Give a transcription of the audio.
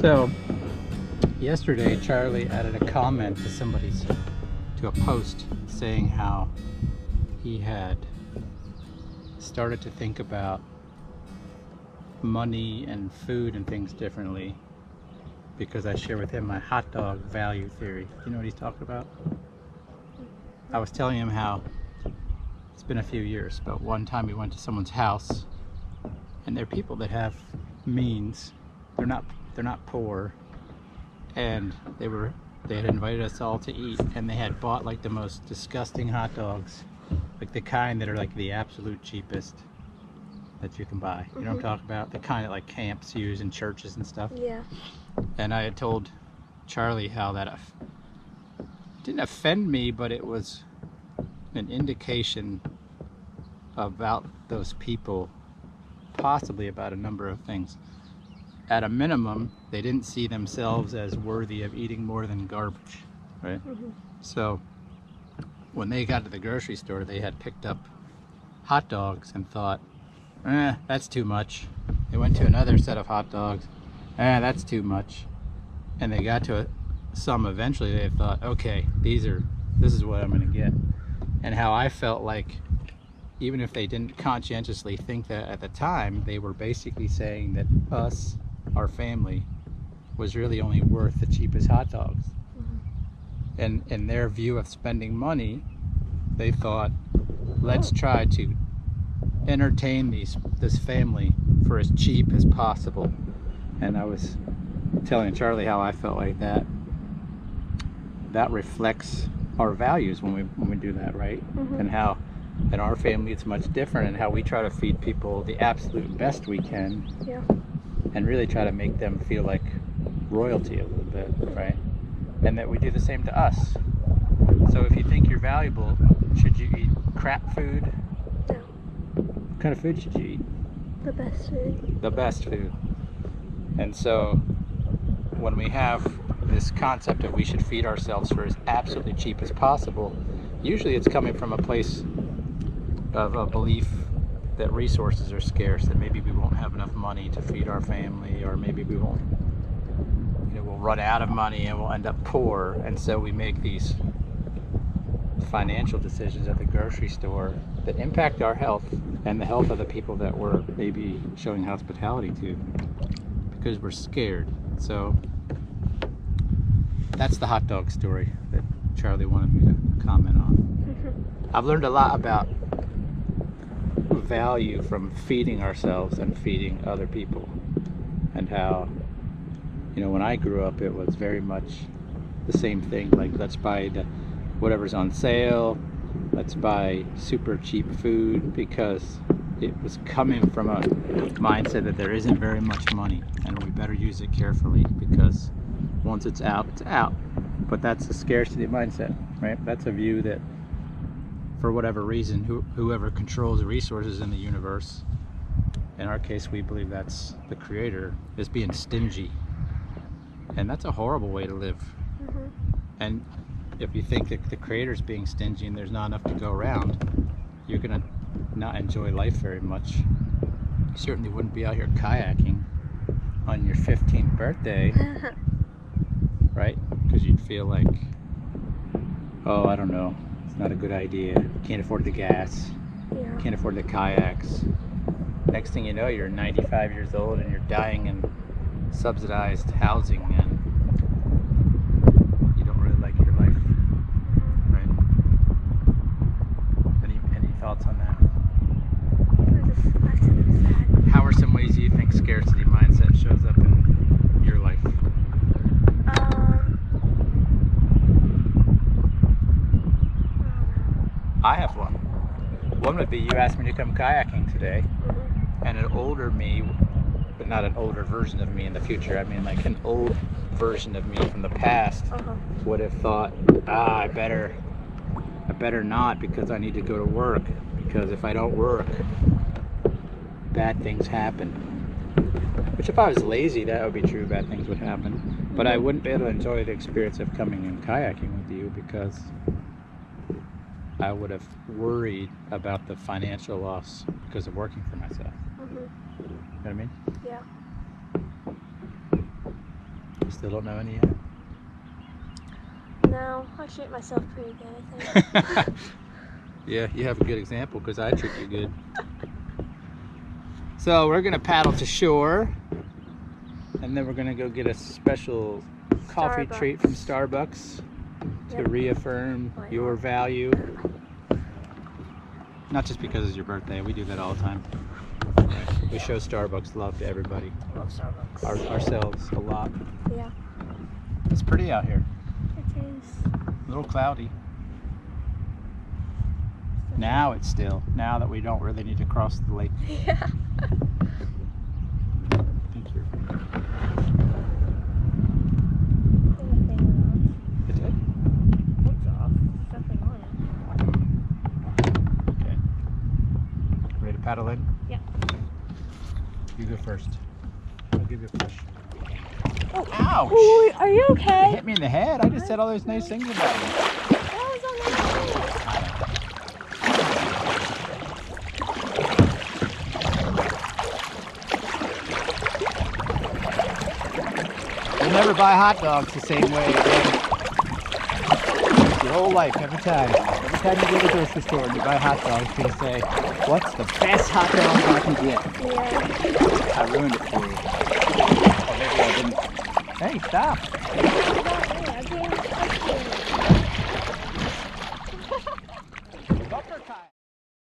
So yesterday, Charlie added a comment to a post saying how he had started to think about money and food and things differently because I share with him my hot dog value theory. Do you know what he's talking about? I was telling him how it's been a few years, but one time we went to someone's house, and they're people that have means. They're not poor, and they had invited us all to eat, and they had bought like the most disgusting hot dogs, like the kind that are like the absolute cheapest that you can buy. You know what I'm talking about? The kind that like camps use in churches and stuff. Yeah. And I had told Charlie how that didn't offend me, but it was an indication about those people, possibly about a number of things. At a minimum, they didn't see themselves as worthy of eating more than garbage, right? So when they got to the grocery store, they had picked up hot dogs and thought, that's too much. They went to another set of hot dogs, that's too much. And they got to some eventually. They thought, okay, this is what I'm gonna get. And how I felt like, even if they didn't conscientiously think that at the time, they were basically saying that us, our family, was really only worth the cheapest hot dogs. And in their view of spending money, they thought, let's try to entertain this family for as cheap as possible. And I was telling Charlie how I felt like that reflects our values when we do that, right? And how in our family it's much different, and how we try to feed people the absolute best we can. Yeah. And really try to make them feel like royalty a little bit, right? And that we do the same to us. So if you think you're valuable, should you eat crap food? No. What kind of food should you eat? The best food. The best food. And so when we have this concept that we should feed ourselves for as absolutely cheap as possible, usually it's coming from a place of a belief that resources are scarce, that maybe we won't have enough money to feed our family, or maybe we won't, we'll run out of money and we'll end up poor. And so we make these financial decisions at the grocery store that impact our health and the health of the people that we're maybe showing hospitality to, because we're scared. So that's the hot dog story that Charlie wanted me to comment on. I've learned a lot about value from feeding ourselves and feeding other people, and how, when I grew up, it was very much the same thing. Like, let's buy whatever's on sale, let's buy super cheap food, because it was coming from a mindset that there isn't very much money and we better use it carefully, because once it's out, it's out. But that's a scarcity mindset, right? That's a view that, for whatever reason, whoever controls the resources in the universe, in our case we believe that's the creator, is being stingy. And that's a horrible way to live. And if you think that the creator's being stingy and there's not enough to go around, you're gonna not enjoy life very much. You certainly wouldn't be out here kayaking on your 15th birthday, right? Because you'd feel like, oh, I don't know, it's not a good idea. Can't afford the gas. Yeah. Can't afford the kayaks. Next thing you know, you're 95 years old and you're dying in subsidized housing, and you don't really like your life, right? Any thoughts on that? Sad. How are some ways you think scarcity mindset shows up in your life? I have one. One would be, you asked me to come kayaking today, and an older me, but not an older version of me in the future, I mean like an old version of me from the past, would have thought, I better not, because I need to go to work, because if I don't work, bad things happen. Which, if I was lazy, that would be true, bad things would happen. But I wouldn't be able to enjoy the experience of coming and kayaking with you, because I would have worried about the financial loss because of working for myself. You know what I mean? Yeah. You still don't know any yet? No, I treat myself pretty good, I think. Yeah, you have a good example because I treat you good. So we're gonna paddle to shore, and then we're gonna go get a special coffee Starbucks. treat from Starbucks to Yep. reaffirm Why your not? value. Not just because it's your birthday, we do that all the time. We show Starbucks love to everybody, I love Starbucks. ourselves a lot. Yeah, It's pretty out here. it is. A little cloudy. Now it's still. Now that we don't really need to cross the lake. Yeah. Thank you. Everything It did? looks off. Something on Okay. Ready to paddle in? Yeah. You go first. I'll give you a push. Oh. Ouch! Ooh, are you It okay? hit me in the head. I just said all those nice things about you. That was on my head. You'll never buy hot dogs the same way again. Your whole life, every time. Every time you go to the grocery store and you buy hot dogs, you're going to say, what's the best hot dog I can get? Yeah. I ruined it for you. Oh, maybe I didn't. Hey, stop.